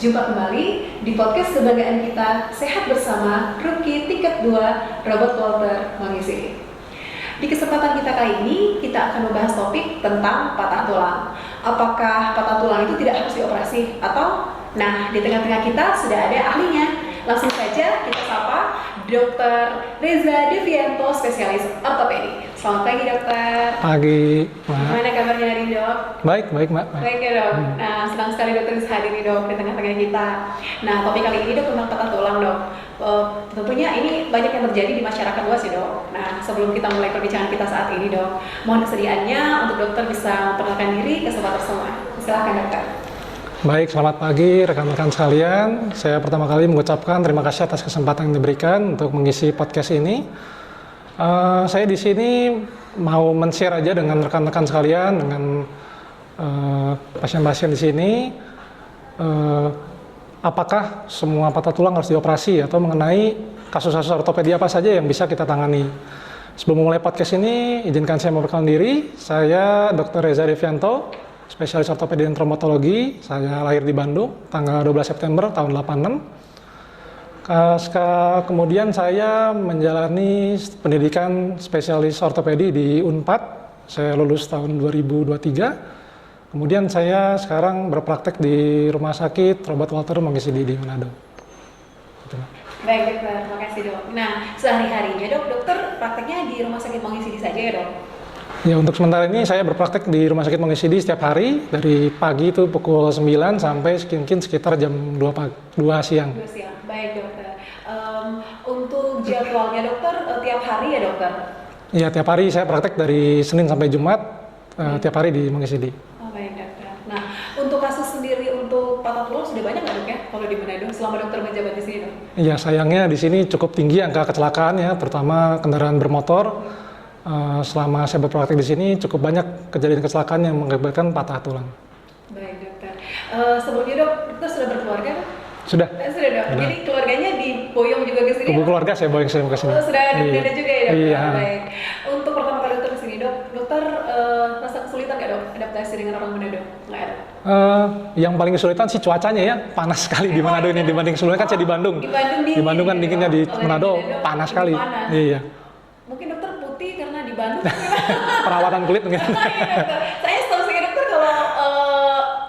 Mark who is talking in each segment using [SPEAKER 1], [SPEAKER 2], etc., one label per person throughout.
[SPEAKER 1] Jumpa kembali di podcast kebanggaan kita, Sehat Bersama Rookie Tingkat 2 Robert Walter mengisi. Di kesempatan kita kali ini, kita akan membahas topik tentang patah tulang. Apakah patah tulang itu tidak harus dioperasi? Atau, nah, di tengah-tengah kita sudah ada ahlinya. Langsung saja kita sapa Dr. Reza Devianto, spesialis ortopedi. Selamat pagi, dokter.
[SPEAKER 2] Pagi, Mak.
[SPEAKER 1] Gimana kabarnya hari ini, dok?
[SPEAKER 2] Baik, Mak.
[SPEAKER 1] Baik ya, dok. Nah, senang sekali dokter bisa hadir nih, dok, di tengah-tengah kita. Nah, topik kali ini, dok, tentang patah tulang, dok. Tentunya ini banyak yang terjadi di masyarakat luas ya, dok. Nah, sebelum kita mulai perbincangan kita saat ini, dok, mohon kesediaannya untuk dokter bisa memperkenalkan diri ke sobat semua. Silakan, dokter.
[SPEAKER 2] Baik, selamat pagi rekan-rekan sekalian. Saya pertama kali mengucapkan terima kasih atas kesempatan yang diberikan untuk mengisi podcast ini. Saya di sini mau men-share aja dengan rekan-rekan sekalian, dengan pasien-pasien di sini, apakah semua patah tulang harus dioperasi atau mengenai kasus-kasus ortopedi apa saja yang bisa kita tangani. Sebelum memulai podcast ini, izinkan saya memperkenalkan diri. Saya Dr. Reza Devianto, spesialis ortopedi dan traumatologi. Saya lahir di Bandung, tanggal 12 September tahun 86. Kemudian saya menjalani pendidikan spesialis ortopedi di Unpad. Saya lulus tahun 2023. Kemudian saya sekarang berpraktek di Rumah Sakit Robert Walter mengisi di Manado.
[SPEAKER 1] Baik, dokter. Terima kasih, dok. Nah, sehari-harinya, dok, dokter prakteknya di Rumah Sakit Mangisidi saja ya, dok?
[SPEAKER 2] Ya, untuk sementara ini saya berpraktek di Rumah Sakit Mangisidi setiap hari dari pagi itu pukul 9 sampai mungkin sekitar jam 2 siang.
[SPEAKER 1] 2 siang. Baik, dokter. Untuk jadwalnya, dokter, tiap hari ya, dokter?
[SPEAKER 2] Iya, tiap hari saya praktek dari Senin sampai Jumat, tiap hari di Mangisidi.
[SPEAKER 1] Oh, baik, dokter. Nah, untuk kasus sendiri untuk patah tulang sudah banyak nggak, dok, ya, kalau di Manado selama dokter menjabat di sini, dok?
[SPEAKER 2] Iya, sayangnya di sini cukup tinggi angka kecelakaan ya, terutama kendaraan bermotor. Selama saya berpraktik di sini cukup banyak kejadian kecelakaan yang mengakibatkan patah tulang.
[SPEAKER 1] Baik, dokter. Sebelumnya, dok, dokter sudah berkeluarga, dok?
[SPEAKER 2] Sudah.
[SPEAKER 1] Sudah, dok.
[SPEAKER 2] Benar.
[SPEAKER 1] Jadi keluarganya diboyong juga ke sini?
[SPEAKER 2] Kubu keluarga saya bawa ke sini.
[SPEAKER 1] Sudah ada juga ya, dok?
[SPEAKER 2] Iya.
[SPEAKER 1] Baik. Untuk pertama kali dokter ke sini, dok, dokter merasa kesulitan nggak, dok, adaptasi dengan orang Manado? Nggak ada?
[SPEAKER 2] Yang paling kesulitan sih cuacanya ya, panas sekali di Manado ini dibanding sebelumnya kan saya di Bandung.
[SPEAKER 1] Di
[SPEAKER 2] Bandung kan dinginnya, di Manado panas sekali.
[SPEAKER 1] Panas.
[SPEAKER 2] Iya.
[SPEAKER 1] Mungkin dokter putih karena di Bandung.
[SPEAKER 2] Perawatan kulit mungkin.
[SPEAKER 1] Iya, dokter. Saya setahu saya, dokter, kalau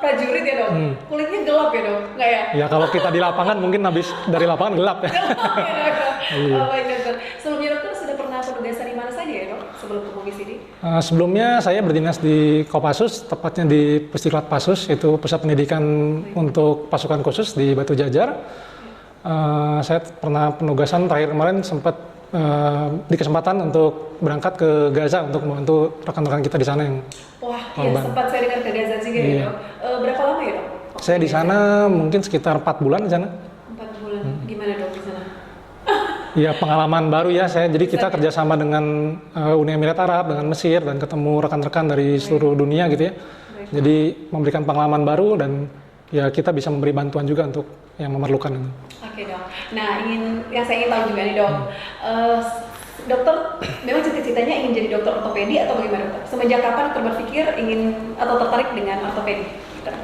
[SPEAKER 1] prajurit ya, dok, kulitnya gelap ya, dok? Nggak ya?
[SPEAKER 2] Ya kalau kita di lapangan mungkin habis dari lapangan gelap ya.
[SPEAKER 1] Gelap ya, dokter.
[SPEAKER 2] Iya.
[SPEAKER 1] Baik, dokter. Sebelumnya dokter sudah pernah penugasan di mana saja ya, dok, sebelum ke Mangisidi?
[SPEAKER 2] Sebelumnya saya berdinas di Kopassus, tepatnya di Pusdiklat Pasus, itu pusat pendidikan untuk pasukan khusus di Batu Jajar. Saya pernah penugasan terakhir kemarin sempat di kesempatan untuk berangkat ke Gaza untuk membantu rekan-rekan kita di sana yang
[SPEAKER 1] Wah, iya, sempat saya dengar ke Gaza juga ya,
[SPEAKER 2] Iya.
[SPEAKER 1] dok. Berapa lama ya, dok?
[SPEAKER 2] Saya di sana mungkin sekitar 4 bulan di sana.
[SPEAKER 1] 4 bulan. Gimana, dok, di sana?
[SPEAKER 2] Ya pengalaman baru ya saya. Jadi kita kerjasama dengan Uni Emirat Arab, dengan Mesir dan ketemu rekan-rekan dari seluruh dunia gitu ya. Jadi memberikan pengalaman baru dan ya kita bisa memberi bantuan juga untuk yang memerlukan itu.
[SPEAKER 1] Oke, dok. Nah, yang saya ingin tahu juga nih, dok. Dokter memang cita-citanya ingin jadi dokter ortopedi atau bagaimana, dokter? Semenjak kapan dokter berpikir ingin atau tertarik dengan ortopedi? Dokter?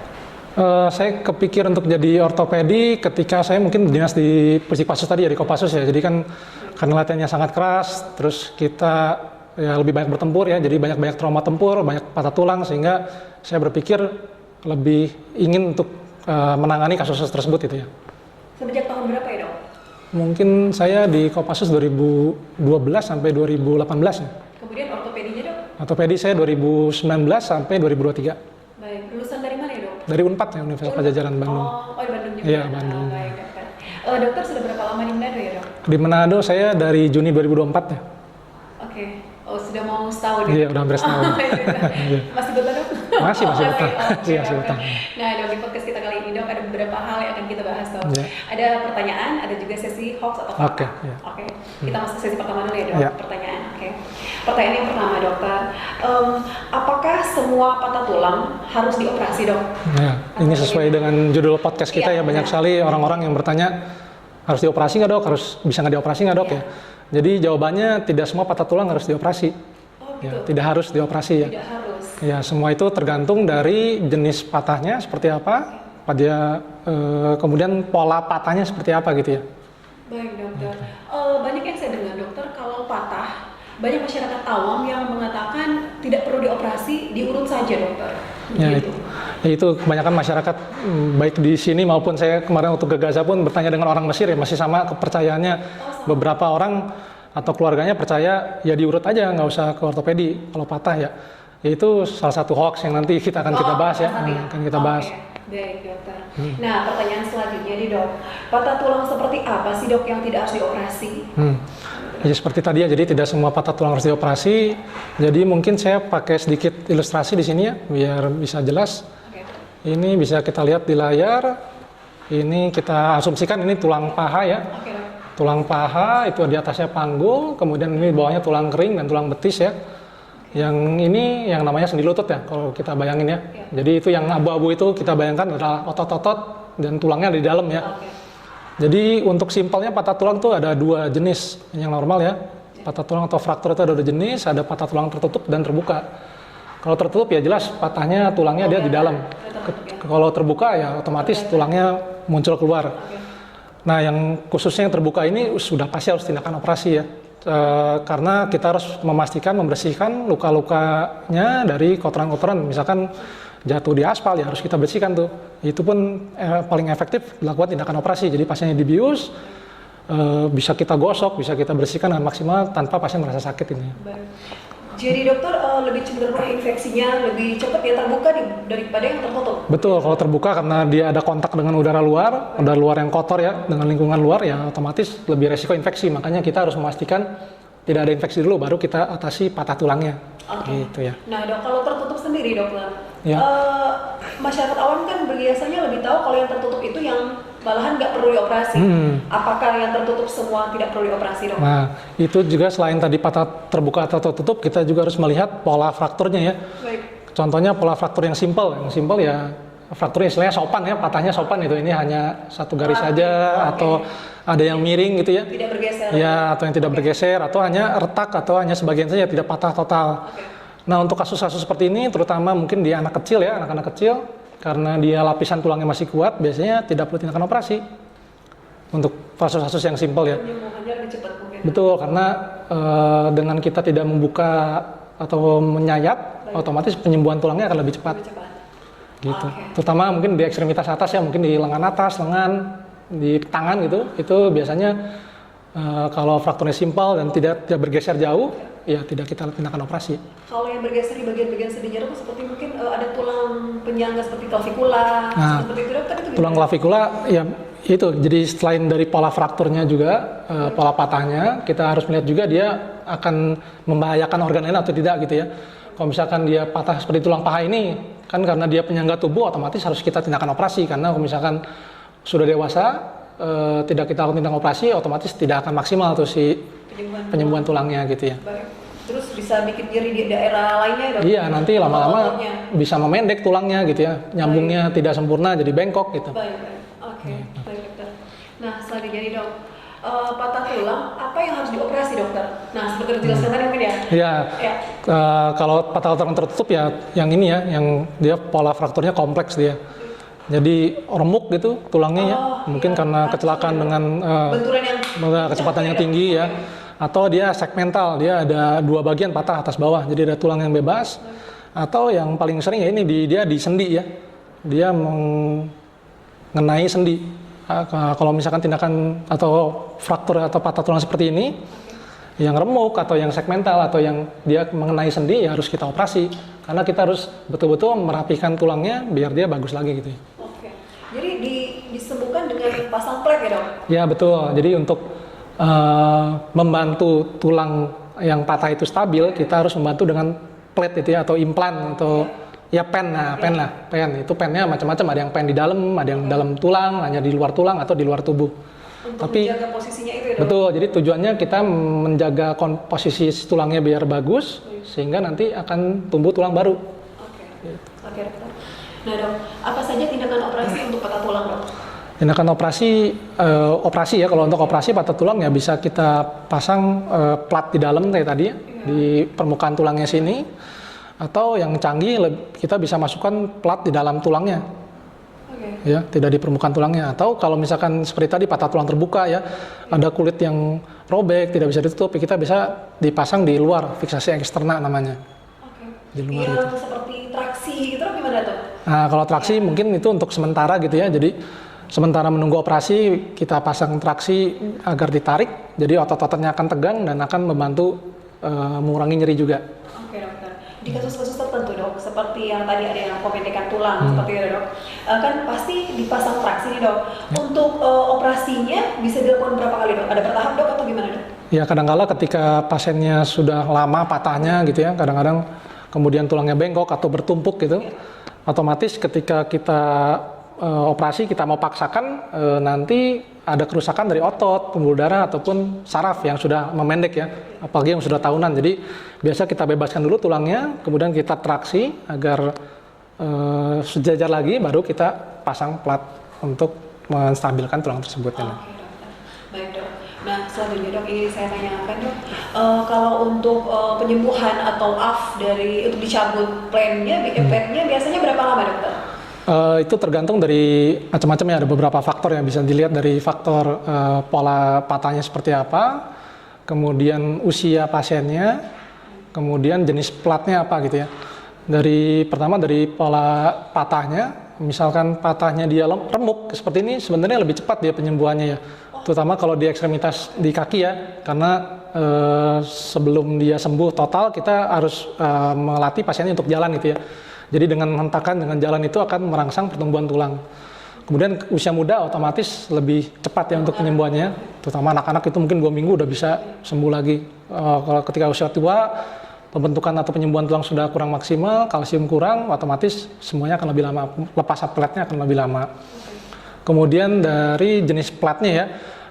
[SPEAKER 2] Saya kepikir untuk jadi ortopedi ketika saya mungkin dinas di Pusdikpasus tadi ya, di Kopassus ya. Jadi kan karena latihannya sangat keras, terus kita ya lebih banyak bertempur ya, jadi banyak trauma tempur, banyak patah tulang, sehingga saya berpikir lebih ingin untuk menangani kasus tersebut itu ya.
[SPEAKER 1] Semenjak tahun berapa ya, dok?
[SPEAKER 2] Mungkin saya di Kopassus 2012 sampai 2018 ya.
[SPEAKER 1] Kemudian ortopedinya, dok?
[SPEAKER 2] Ortopedi saya 2019 sampai 2023.
[SPEAKER 1] Baik, lulusan dari mana ya, dok?
[SPEAKER 2] Dari Unpad ya, Universitas Pajajaran Bandung.
[SPEAKER 1] Oh, di Bandung juga?
[SPEAKER 2] Iya, Bandung.
[SPEAKER 1] Baik, dokter. Dokter sudah berapa lama di Manado ya, dok?
[SPEAKER 2] Di Manado saya dari Juni 2024 ya.
[SPEAKER 1] Oke. Oh, sudah mau setahun ya?
[SPEAKER 2] Iya, udah hampir setahun.
[SPEAKER 1] Iya. Masih betah, dok?
[SPEAKER 2] Masih betah.
[SPEAKER 1] Oke,
[SPEAKER 2] Masih betah.
[SPEAKER 1] Nah, dok, di podcast kita kali ini, dok, ada beberapa hal yang akan kita bahas, dok.
[SPEAKER 2] Iya.
[SPEAKER 1] Ada pertanyaan, ada juga sesi hoax atau fakta.
[SPEAKER 2] Oke, iya.
[SPEAKER 1] Oke. Kita masuk sesi pertama dulu ya, dok.
[SPEAKER 2] Iya.
[SPEAKER 1] Pertanyaan. Oke. Pertanyaan yang pertama, dokter. Apakah semua patah tulang harus dioperasi, dok?
[SPEAKER 2] Ya, ini sesuai dengan judul podcast kita
[SPEAKER 1] Iya,
[SPEAKER 2] ya. Banyak
[SPEAKER 1] benar.
[SPEAKER 2] sekali orang-orang yang bertanya, harus dioperasi nggak, dok? Bisa nggak dioperasi nggak, dok?
[SPEAKER 1] Iya.
[SPEAKER 2] Ya. Jadi jawabannya tidak semua patah tulang harus dioperasi.
[SPEAKER 1] Oh,
[SPEAKER 2] Ya,
[SPEAKER 1] gitu.
[SPEAKER 2] tidak harus dioperasi ya.
[SPEAKER 1] Tidak harus.
[SPEAKER 2] Ya, semua itu tergantung dari jenis patahnya seperti apa, apa dia kemudian pola patahnya seperti apa gitu ya.
[SPEAKER 1] Baik dokter, banyak yang saya dengar dokter kalau patah, banyak masyarakat awam yang mengatakan tidak perlu dioperasi, diurut saja dokter.
[SPEAKER 2] Ya,
[SPEAKER 1] Gitu.
[SPEAKER 2] itu kebanyakan masyarakat baik di sini maupun saya kemarin waktu ke Gaza pun bertanya dengan orang Mesir ya, masih sama kepercayaannya. Beberapa orang atau keluarganya percaya ya diurut aja, nggak usah ke ortopedi kalau patah ya. Itu salah satu hoax yang nanti kita bahas ya, akan kita bahas.
[SPEAKER 1] Baik dokter. Nah pertanyaan selanjutnya nih dok, patah tulang seperti apa sih dok yang tidak harus dioperasi?
[SPEAKER 2] Ya seperti tadi ya, jadi tidak semua patah tulang harus dioperasi. Jadi mungkin saya pakai sedikit ilustrasi di sini ya, biar bisa jelas. Ini bisa kita lihat di layar. Ini kita asumsikan ini tulang paha ya. Tulang paha itu di atasnya panggul, kemudian ini bawahnya tulang kering dan tulang betis ya. Yang ini yang namanya sendi lutut ya, kalau kita bayangin ya. Jadi itu yang abu-abu itu kita bayangkan adalah otot-otot dan tulangnya di dalam ya. Jadi untuk simpelnya patah tulang itu ada dua jenis yang normal ya. Patah tulang atau fraktur itu ada dua jenis, ada patah tulang tertutup dan terbuka. Kalau tertutup ya jelas patahnya tulangnya dia di dalam. Kalau terbuka ya otomatis tulangnya muncul keluar. Nah yang khususnya yang terbuka ini sudah pasti harus tindakan operasi ya. Karena kita harus memastikan membersihkan luka-lukanya dari kotoran-kotoran, misalkan jatuh di aspal ya harus kita bersihkan tuh. Itu pun paling efektif dilakukan tindakan operasi. Jadi pasiennya dibius, bisa kita gosok, bisa kita bersihkan dengan maksimal tanpa pasien merasa sakit ini.
[SPEAKER 1] Jadi dokter lebih cenderung infeksinya lebih cepat ya terbuka daripada yang tertutup?
[SPEAKER 2] Betul, kalau terbuka karena dia ada kontak dengan udara luar yang kotor ya, dengan lingkungan luar ya otomatis lebih resiko infeksi. Makanya kita harus memastikan tidak ada infeksi dulu, baru kita atasi patah tulangnya. Gitu ya.
[SPEAKER 1] Nah dok, kalau tertutup sendiri dokter,
[SPEAKER 2] ya.
[SPEAKER 1] Masyarakat awam kan biasanya lebih tahu kalau yang tertutup itu yang malahan nggak perlu dioperasi. Apakah yang tertutup semua tidak perlu dioperasi dok?
[SPEAKER 2] Nah itu juga selain tadi patah terbuka atau tertutup, kita juga harus melihat pola frakturnya ya.
[SPEAKER 1] Baik.
[SPEAKER 2] Contohnya pola fraktur yang simpel ya frakturnya istilahnya sopan ya, patahnya sopan itu, ini hanya satu garis saja atau ada yang miring gitu ya.
[SPEAKER 1] Tidak bergeser.
[SPEAKER 2] Ya, atau yang tidak bergeser atau hanya retak atau hanya sebagian saja, tidak patah total. Nah untuk kasus-kasus seperti ini terutama mungkin di anak kecil ya, anak-anak kecil karena dia lapisan tulangnya masih kuat, biasanya tidak perlu tindakan operasi untuk kasus-kasus yang simpel ya.
[SPEAKER 1] Penyembuhannya lebih cepat mungkin.
[SPEAKER 2] Betul, karena dengan kita tidak membuka atau menyayat, otomatis penyembuhan tulangnya akan lebih cepat. Gitu. Terutama mungkin di ekstremitas atas ya, mungkin di lengan atas, lengan, di tangan gitu, itu biasanya kalau frakturnya simpel dan tidak bergeser jauh, ya tidak kita tindakan operasi.
[SPEAKER 1] Kalau yang bergeser di bagian-bagian sendinya itu seperti mungkin ada tulang penyangga seperti klavikula, seperti itu dokter itu.
[SPEAKER 2] Tulang klavikula ya itu, jadi selain dari pola frakturnya juga pola patahnya, kita harus melihat juga dia akan membahayakan organ lain atau tidak gitu ya. Kalau misalkan dia patah seperti tulang paha ini, kan karena dia penyangga tubuh, otomatis harus kita tindakan operasi. Karena kalau misalkan sudah dewasa, tidak kita lakukan tindakan operasi, otomatis tidak akan maksimal tuh si penyembuhan tulangnya gitu ya.
[SPEAKER 1] Baik. Terus bisa bikin nyeri di daerah lainnya dok?
[SPEAKER 2] Iya, nanti lama-lama bisa memendek tulangnya gitu ya, nyambungnya tidak sempurna, jadi bengkok gitu.
[SPEAKER 1] Baik. Oke, baik dokter. Nah selanjutnya nih dok, patah tulang, apa yang harus dioperasi dokter? Nah seperti dijelaskan tadi mungkin ya? Iya.
[SPEAKER 2] Kalau patah tulang tertutup ya, yang ini ya, yang dia pola frakturnya kompleks dia. Jadi remuk gitu tulangnya ya, mungkin karena kecelakaan dengan kecepatan yang tinggi ya, atau dia segmental, dia ada dua bagian patah atas bawah, jadi ada tulang yang bebas, atau yang paling sering ya ini dia di sendi ya, dia mengenai sendi. Kalau misalkan tindakan atau fraktur atau patah tulang seperti ini, yang remuk atau yang segmental atau yang dia mengenai sendi ya harus kita operasi, karena kita harus betul-betul merapikan tulangnya biar dia bagus lagi gitu.
[SPEAKER 1] Jadi disembuhkan dengan pasang plek ya dok? Ya
[SPEAKER 2] betul, jadi untuk membantu tulang yang patah itu stabil, kita harus membantu dengan plate itu ya, atau implan atau ya pen itu pennya macam-macam, ada yang pen di dalam, ada yang dalam tulang, hanya di luar tulang atau di luar tubuh.
[SPEAKER 1] Tapi menjaga posisinya itu ya dok? Betul,
[SPEAKER 2] jadi tujuannya kita menjaga posisi tulangnya biar bagus, sehingga nanti akan tumbuh tulang baru.
[SPEAKER 1] Oke dokter. Nah dok, apa saja tindakan operasi untuk patah tulang dok?
[SPEAKER 2] Tindakan operasi ya, kalau untuk operasi patah tulang ya bisa kita pasang plat di dalam kayak tadi di permukaan tulangnya sini, atau yang canggih kita bisa masukkan plat di dalam tulangnya. ya, tidak di permukaan tulangnya. Atau kalau misalkan seperti tadi patah tulang terbuka ya, ada kulit yang robek tidak bisa ditutup, kita bisa dipasang di luar, fiksasi eksterna namanya. Di luar
[SPEAKER 1] Yang
[SPEAKER 2] gitu.
[SPEAKER 1] seperti traksi gitu gimana tuh?
[SPEAKER 2] Nah, kalau traksi mungkin itu untuk sementara gitu ya. Jadi sementara menunggu operasi kita pasang traksi agar ditarik, jadi otot-ototnya akan tegang dan akan membantu mengurangi nyeri juga.
[SPEAKER 1] Oke dokter. Di kasus-kasus tertentu dok, seperti yang tadi ada yang pembentekan tulang seperti itu dok, kan pasti dipasang traksi nih dok. Untuk operasinya bisa dilakukan berapa kali dok? Ada bertahap dok atau gimana dok?
[SPEAKER 2] Ya kadang-kala ketika pasiennya sudah lama patahnya gitu ya, kadang-kadang kemudian tulangnya bengkok atau bertumpuk gitu, otomatis ketika kita operasi kita mau paksakan nanti ada kerusakan dari otot, pembuluh darah ataupun saraf yang sudah memendek ya, apalagi yang sudah tahunan. Jadi biasa kita bebaskan dulu tulangnya, kemudian kita traksi agar sejajar lagi, baru kita pasang plat untuk menstabilkan tulang tersebut.
[SPEAKER 1] Oke dokter. Baik dok. Nah selanjutnya dok, ini saya tanyakan dok, kalau untuk penyembuhan atau dari untuk dicabut plannya, biasanya berapa lama dokter?
[SPEAKER 2] Itu tergantung dari macam-macam ya, ada beberapa faktor yang bisa dilihat dari faktor pola patahnya seperti apa, kemudian usia pasiennya, kemudian jenis platnya apa gitu ya. Pertama dari pola patahnya, misalkan patahnya dia remuk seperti ini, sebenarnya lebih cepat dia penyembuhannya ya, terutama kalau di ekstremitas di kaki ya, karena sebelum dia sembuh total kita harus melatih pasiennya untuk jalan gitu ya. Jadi dengan hentakan, dengan jalan itu akan merangsang pertumbuhan tulang. Kemudian usia muda otomatis lebih cepat ya untuk penyembuhannya, terutama anak-anak itu mungkin 2 minggu udah bisa sembuh lagi. Kalau ketika usia tua, pembentukan atau penyembuhan tulang sudah kurang maksimal, kalsium kurang, otomatis semuanya akan lebih lama, lepas platnya akan lebih lama. Kemudian dari jenis platnya ya,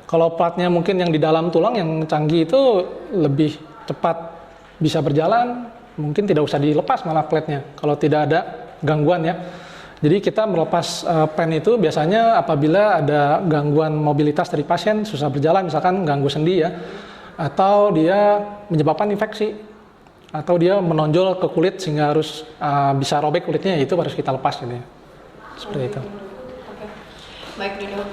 [SPEAKER 2] kalau platnya mungkin yang di dalam tulang yang canggih itu lebih cepat bisa berjalan, mungkin tidak usah dilepas malah platnya kalau tidak ada gangguan ya. Jadi kita melepas pen itu biasanya apabila ada gangguan mobilitas dari pasien, susah berjalan, misalkan ganggu sendi ya, atau dia menyebabkan infeksi, atau dia menonjol ke kulit sehingga harus bisa robek kulitnya, itu harus kita lepas gitu ya. Seperti itu.
[SPEAKER 1] Baik dok.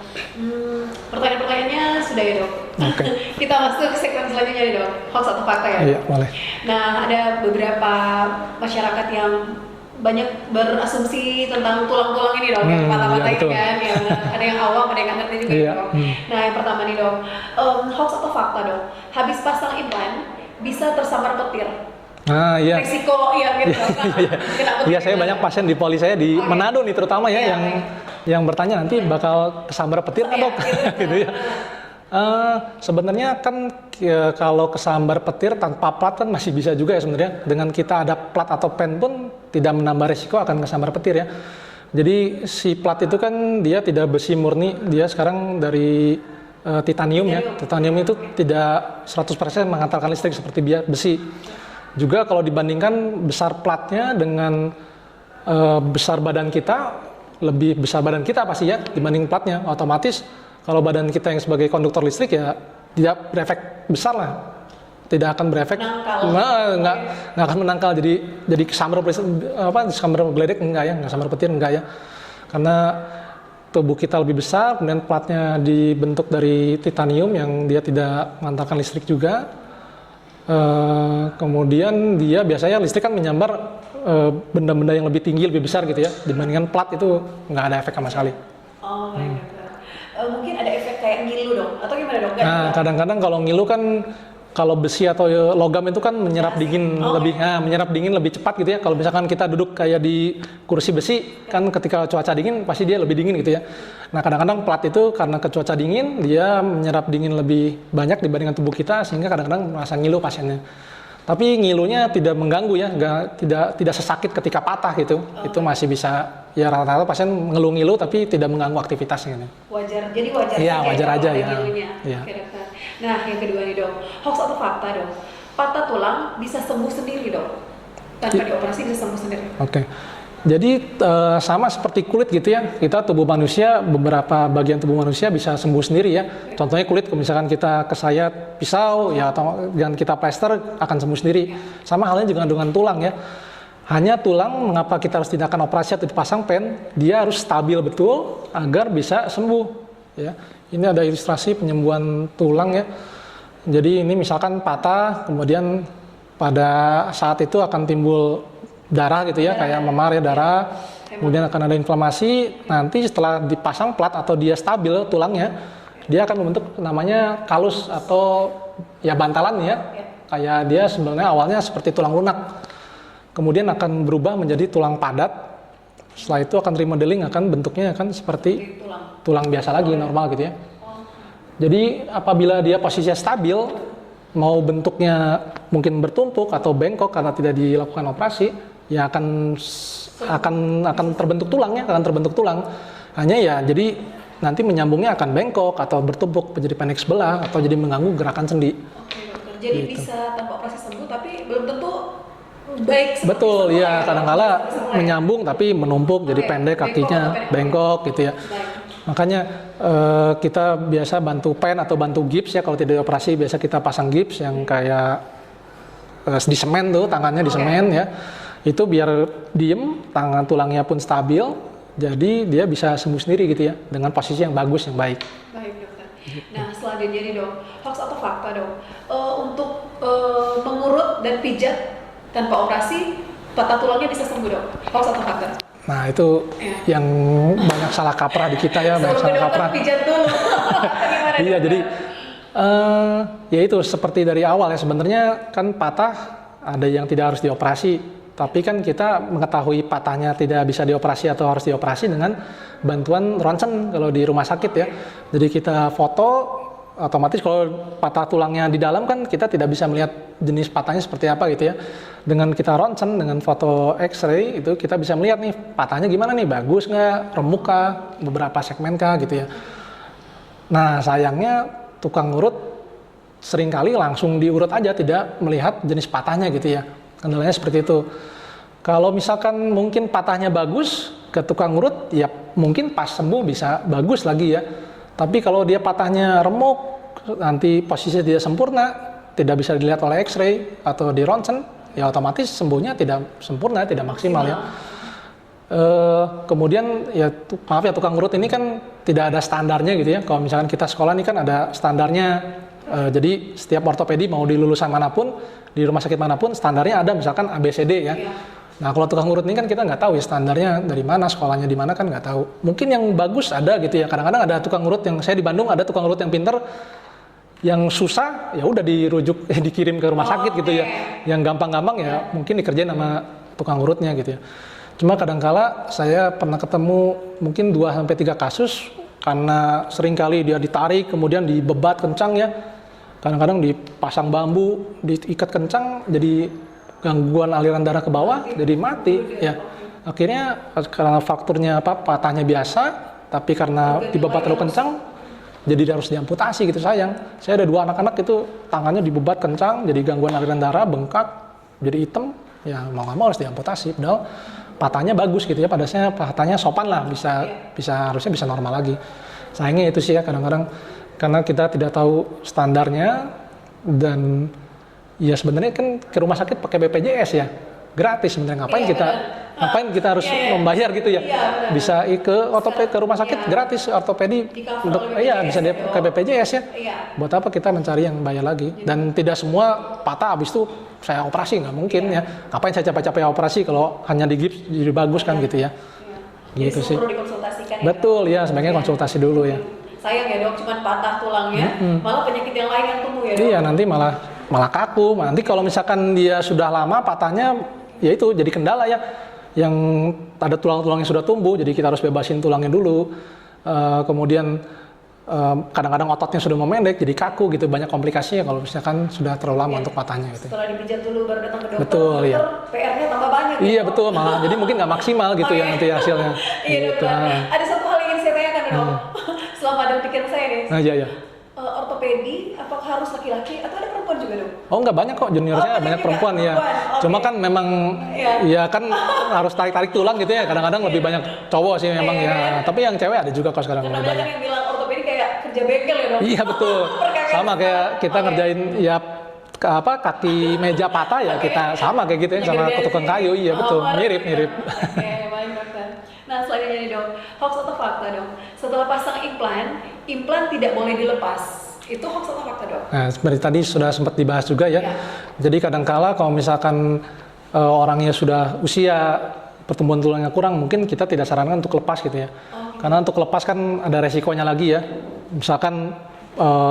[SPEAKER 1] Pertanyaan-pertanyaannya sudah ya dok.
[SPEAKER 2] Oke.
[SPEAKER 1] Kita masuk ke segmen selanjutnya nih dok, hoax atau fakta ya.
[SPEAKER 2] Iya boleh.
[SPEAKER 1] Nah ada beberapa masyarakat yang banyak berasumsi tentang tulang-tulang ini dok, yang patah-patah
[SPEAKER 2] iya,
[SPEAKER 1] ini kan, yang ada yang awam, ada yang nggak ngerti juga
[SPEAKER 2] Iya,
[SPEAKER 1] dok. Nah yang pertama nih dok, hoax atau fakta dok, habis pasang implan bisa tersambar petir.
[SPEAKER 2] Nah iya.
[SPEAKER 1] Resiko ya gitu.
[SPEAKER 2] Iya, saya banyak pasien di poli saya di Manado nih terutama ya, yang bertanya nanti bakal kesambar petir nggak dok? Gitu ya. Sebenarnya kan kalau kesambar petir tanpa plat kan masih bisa juga ya sebenarnya. Dengan kita ada plat atau pen pun tidak menambah resiko akan kesambar petir ya. Jadi si plat itu kan dia tidak besi murni, dia sekarang dari titanium ya. Titanium itu tidak 100% menghantarkan listrik seperti besi. Juga kalau dibandingkan besar platnya dengan besar badan kita, lebih besar badan kita pasti ya dibanding platnya, otomatis kalau badan kita yang sebagai konduktor listrik ya tidak berefek besar lah, tidak akan berefek, nggak akan menangkal, jadi kesambar geledek enggak ya, nggak sambar petir enggak ya, karena tubuh kita lebih besar, kemudian platnya dibentuk dari titanium yang dia tidak mengantarkan listrik juga. Kemudian dia biasanya listrik kan menyambar benda-benda yang lebih tinggi, lebih besar gitu ya, dibandingkan plat itu nggak ada efek sama sekali.
[SPEAKER 1] Oh, mungkin ada efek kayak ngilu dong, atau gimana dong?
[SPEAKER 2] Nah, kadang-kadang kalau ngilu kan, kalau besi atau logam itu kan menyerap dingin menyerap dingin lebih cepat gitu ya. Kalau misalkan kita duduk kayak di kursi besi, kan ketika cuaca dingin pasti dia lebih dingin gitu ya. Nah, kadang-kadang plat itu karena ke cuaca dingin, dia menyerap dingin lebih banyak dibandingkan tubuh kita, sehingga kadang-kadang merasa ngilu pasiennya. Tapi ngilunya tidak mengganggu ya, tidak sesakit ketika patah gitu. Itu masih bisa, ya rata-rata pasien ngeluh ngilu tapi tidak mengganggu aktivitasnya.
[SPEAKER 1] Wajar, jadi wajar.
[SPEAKER 2] Iya, wajar aja ya.
[SPEAKER 1] Iya. Nah, yang kedua nih dok, hoax atau fakta dok, patah tulang bisa sembuh sendiri dok, tanpa dioperasi bisa sembuh sendiri.
[SPEAKER 2] Oke. Jadi sama seperti kulit gitu ya, kita tubuh manusia, beberapa bagian tubuh manusia bisa sembuh sendiri ya. Contohnya kulit, misalkan kita kesayat pisau ya, atau dengan kita plester akan sembuh sendiri. Sama halnya juga dengan tulang ya. Hanya tulang, mengapa kita harus tindakan operasi atau dipasang pen, dia harus stabil betul agar bisa sembuh. Ya, ini ada ilustrasi penyembuhan tulang ya. Jadi ini misalkan patah, kemudian pada saat itu akan timbul darah gitu ya, kayak memar ya darah. Kemudian akan ada inflamasi. Nanti setelah dipasang plat atau dia stabil tulangnya, dia akan membentuk namanya kalus atau ya bantalan ya. Kayak dia sebenarnya awalnya seperti tulang lunak. Kemudian akan berubah menjadi tulang padat. Setelah itu akan remodeling, akan bentuknya akan seperti tulang biasa lagi, normal gitu ya. Jadi apabila dia posisinya stabil, mau bentuknya mungkin bertumpuk atau bengkok karena tidak dilakukan operasi, ya akan terbentuk tulangnya, akan terbentuk tulang. Hanya ya jadi nanti menyambungnya akan bengkok atau bertumpuk menjadi pendek sebelah atau jadi mengganggu gerakan sendi.
[SPEAKER 1] Oke, dokter. Jadi gitu. Bisa tanpa operasi sembuh tapi belum tentu baik.
[SPEAKER 2] Betul, ya kadang-kala menyambung tapi menumpuk jadi pendek kakinya, bengkok gitu ya. Makanya kita biasa bantu pen atau bantu gips ya, kalau tidak dioperasi biasa kita pasang gips yang kayak di semen tuh, tangannya di semen ya. Itu biar diem, tangan tulangnya pun stabil, jadi dia bisa sembuh sendiri gitu ya, dengan posisi yang bagus, yang baik.
[SPEAKER 1] Baik dokter. Nah selanjutnya nih dok, hoax atau fakta dok, untuk mengurut dan pijat tanpa operasi, patah tulangnya bisa sembuh dok, hoax atau fakta?
[SPEAKER 2] Nah itu yang banyak salah kaprah di kita ya, banyak salah kaprah.
[SPEAKER 1] Pijat dulu.
[SPEAKER 2] Iya jadi ya itu seperti dari awal ya, sebenarnya kan patah ada yang tidak harus dioperasi, tapi kan kita mengetahui patahnya tidak bisa dioperasi atau harus dioperasi dengan bantuan ronsen kalau di rumah sakit ya. Jadi kita foto, otomatis kalau patah tulangnya di dalam kan kita tidak bisa melihat jenis patahnya seperti apa gitu ya. Dengan kita ronsen, dengan foto X-ray itu kita bisa melihat nih patahnya gimana nih, bagus nggak, remuk kah, beberapa segmen kah gitu ya. Nah sayangnya tukang urut seringkali langsung diurut aja, tidak melihat jenis patahnya gitu ya. Kendalanya seperti itu. Kalau misalkan mungkin patahnya bagus ke tukang urut, ya mungkin pas sembuh bisa bagus lagi ya. Tapi kalau dia patahnya remuk, nanti posisinya tidak sempurna, tidak bisa dilihat oleh X-ray atau di ronsen, ya otomatis sembuhnya tidak sempurna, tidak maksimal ya. Kemudian ya maaf ya, tukang urut ini kan tidak ada standarnya gitu ya. Kalau misalkan kita sekolah ini kan ada standarnya. Jadi setiap ortopedi mau di lulusan manapun, di rumah sakit manapun, standarnya ada misalkan ABCD ya. Nah kalau tukang urut ini kan kita nggak tahu ya standarnya dari mana, sekolahnya di mana kan nggak tahu. Mungkin yang bagus ada gitu ya. Kadang-kadang ada tukang urut yang, saya di Bandung ada tukang urut yang pinter, yang susah ya udah dirujuk dikirim ke rumah sakit gitu ya. Yang gampang-gampang ya mungkin dikerjain sama tukang urutnya gitu ya. Cuma kadang-kala saya pernah ketemu mungkin 2-3 kasus karena seringkali dia ditarik kemudian dibebat kencang ya. Kadang-kadang dipasang bambu, diikat kencang jadi gangguan aliran darah ke bawah, jadi mati ya. Akhirnya karena faktornya patahnya biasa, tapi karena dibebat terlalu kencang, jadi harus diamputasi gitu, sayang. Saya ada 2 anak-anak itu tangannya dibebat kencang, jadi gangguan aliran darah, bengkak, jadi hitam, ya mau nggak mau harus diamputasi. Padahal patahnya bagus gitu ya, padahal patahnya sopan lah, harusnya bisa normal lagi. Sayangnya itu sih ya kadang-kadang karena kita tidak tahu standarnya dan ya sebenarnya kan ke rumah sakit pakai BPJS ya, gratis sebenarnya. Ngapain kita harus membayar gitu ya? Bisa ke ortopedi, ke rumah sakit gratis ortopedi untuk bisa dia pakai BPJS ya. Buat apa kita mencari yang bayar lagi? Dan tidak semua patah habis itu saya operasi, nggak mungkin ya. Ngapain saya capek-capek operasi kalau hanya di gips jadi bagus kan gitu ya? Gitu sih.
[SPEAKER 1] Perlu dikonsultasikan ya.
[SPEAKER 2] Betul ya, sebaiknya konsultasi dulu ya.
[SPEAKER 1] Sayang ya dok, cuma patah tulangnya, malah penyakit yang lain yang tumbuh ya dok.
[SPEAKER 2] Iya, nanti malah kaku. Nanti kalau misalkan dia sudah lama patahnya, ya itu jadi kendala ya. Yang ada tulang-tulang yang sudah tumbuh, jadi kita harus bebasin tulangnya dulu. Kemudian kadang-kadang ototnya sudah memendek, jadi kaku gitu. Banyak komplikasinya kalau misalkan sudah terlalu lama untuk patahnya gitu.
[SPEAKER 1] Setelah dipijat dulu baru datang ke dokter.
[SPEAKER 2] Betul,
[SPEAKER 1] dokter,
[SPEAKER 2] iya.
[SPEAKER 1] PR-nya tambah banyak.
[SPEAKER 2] Iya gitu. Betul, malah jadi mungkin nggak maksimal gitu ya nanti hasilnya.
[SPEAKER 1] Iya
[SPEAKER 2] gitu.
[SPEAKER 1] dokter. Ada satu hal yang ingin saya tanyakan dok. Selama ada pikiran saya nih.
[SPEAKER 2] Iya.
[SPEAKER 1] Ortopedi apakah harus laki-laki atau ada perempuan juga dok?
[SPEAKER 2] Oh nggak banyak kok, juniornya banyak perempuan ya. Okay. Cuma kan memang ya kan harus tarik-tarik tulang gitu ya. Kadang-kadang lebih banyak cowok sih memang ya. Tapi yang cewek ada juga kok sekarang.
[SPEAKER 1] Karena banyak yang bilang ortopedi kayak kerja bengkel ya dok.
[SPEAKER 2] Iya betul. Sama kayak kita ngerjain ya kaki meja patah ya kita sama kayak gitu ya sama tukang kayu, iya betul, mirip.
[SPEAKER 1] Oke, baik dokter. Nah selanjutnya nih dok, hoax atau fakta dok? Setelah pasang implan tidak boleh dilepas. Itu hoax atau fakta dok?
[SPEAKER 2] Nah seperti tadi sudah sempat dibahas juga ya. Jadi kadangkala kalau misalkan orangnya sudah usia pertumbuhan tulangnya kurang, mungkin kita tidak sarankan untuk lepas gitu ya. Karena untuk lepas kan ada resikonya lagi ya. Misalkan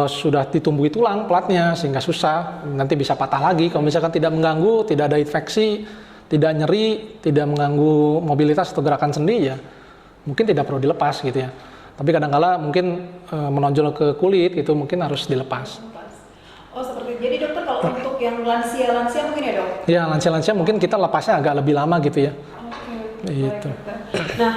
[SPEAKER 2] sudah ditumbuhi tulang platnya sehingga susah, nanti bisa patah lagi. Kalau misalkan tidak mengganggu, tidak ada infeksi, tidak nyeri, tidak mengganggu mobilitas atau gerakan sendi ya, mungkin tidak perlu dilepas gitu ya. Tapi kadang-kala mungkin menonjol ke kulit itu mungkin harus dilepas.
[SPEAKER 1] Oh seperti itu. Jadi dokter kalau untuk yang lansia mungkin ya dok?
[SPEAKER 2] Ya lansia mungkin kita lepasnya agak lebih lama gitu ya.
[SPEAKER 1] Oke.
[SPEAKER 2] Gitu.
[SPEAKER 1] Nah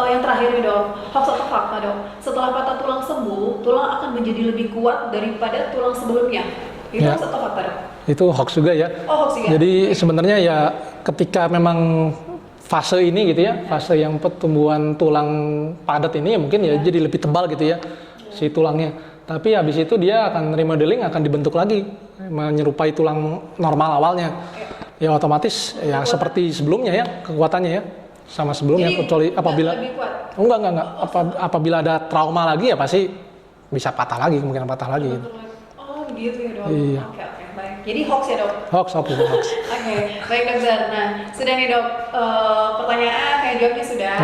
[SPEAKER 1] yang terakhir nih dok, hoax atau fakta dok? Setelah patah tulang sembuh, tulang akan menjadi lebih kuat daripada tulang sebelumnya. Itu hoax atau fakta dok?
[SPEAKER 2] Itu hoax juga ya.
[SPEAKER 1] Oh hoax juga.
[SPEAKER 2] Jadi sebenarnya ya ketika memang fase ini gitu ya, fase yang pertumbuhan tulang padat ini ya mungkin ya jadi lebih tebal gitu ya si tulangnya. Tapi habis itu dia akan remodeling, akan dibentuk lagi menyerupai tulang normal awalnya. Ya otomatis ya seperti sebelumnya ya kekuatannya ya sama sebelumnya.
[SPEAKER 1] Jadi,
[SPEAKER 2] kecuali apabila
[SPEAKER 1] lebih kuat.
[SPEAKER 2] enggak. Apabila ada trauma lagi ya pasti bisa patah lagi, kemungkinan patah lagi.
[SPEAKER 1] Oh gitu ya dok.
[SPEAKER 2] Iya.
[SPEAKER 1] Oke baik. Jadi hoax ya dok.
[SPEAKER 2] Hoax.
[SPEAKER 1] Oke, baik dokter. Nah, sudah nih dok, pertanyaan kayak jawabnya sudah,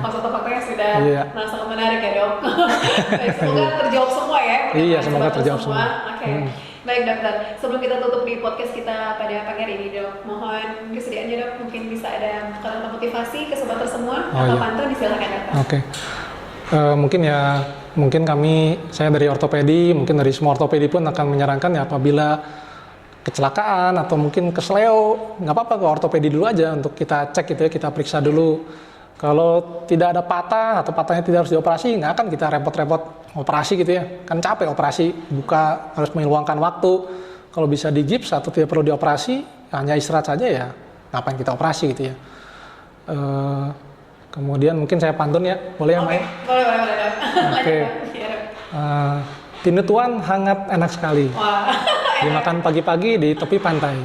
[SPEAKER 1] hoax atau faktanya sudah.
[SPEAKER 2] Iya.
[SPEAKER 1] Nah, sangat menarik ya dok. Baik, semoga terjawab semua ya.
[SPEAKER 2] Iya, semoga terjawab semua.
[SPEAKER 1] Oke. Baik dokter, sebelum kita tutup di podcast kita pada pagi hari ini dok, mohon kesediaannya dok, mungkin bisa ada kata motivasi ke sobat semua atau pantun, silakan dokter.
[SPEAKER 2] Oke. Mungkin saya dari ortopedi, mungkin dari semua ortopedi pun akan menyarankan ya apabila kecelakaan atau mungkin kesleo, nggak apa-apa ke ortopedi dulu aja untuk kita cek gitu ya, kita periksa dulu. Kalau tidak ada patah atau patahnya tidak harus dioperasi, nggak akan kita repot-repot operasi gitu ya, kan capek operasi, buka harus meluangkan waktu. Kalau bisa di gips atau tidak perlu dioperasi, hanya istirahat saja ya, ngapain kita operasi gitu ya. Kemudian mungkin saya pantun ya, boleh ya Mai?
[SPEAKER 1] Boleh.
[SPEAKER 2] Oke. Tinutuan hangat enak sekali. Dimakan pagi-pagi di tepi pantai.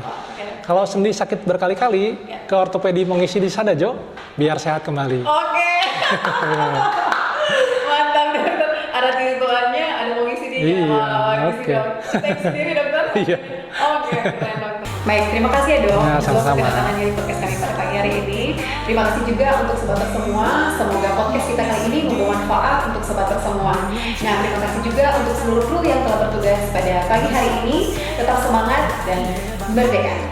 [SPEAKER 2] Kalau sendi sakit berkali-kali, ke ortopedi mengisi di Sadajo, biar sehat kembali.
[SPEAKER 1] Oke. Mantap dokter. Ada tinutuannya, ada mengisi di.
[SPEAKER 2] Iya. Oke.
[SPEAKER 1] Thanks sendiri dokter.
[SPEAKER 2] Iya.
[SPEAKER 1] Oke, keren dokter. Baik, terima kasih ya dok.
[SPEAKER 2] Nah, sama-sama.
[SPEAKER 1] Kedatangannya di podcast kami pada pagi hari ini. Terima kasih juga untuk sobat semua. Semoga podcast kita kali ini membawa manfaat untuk sobat semua. Nah, terima kasih juga untuk seluruh kru yang telah bertugas pada pagi hari ini. Tetap semangat dan merdeka.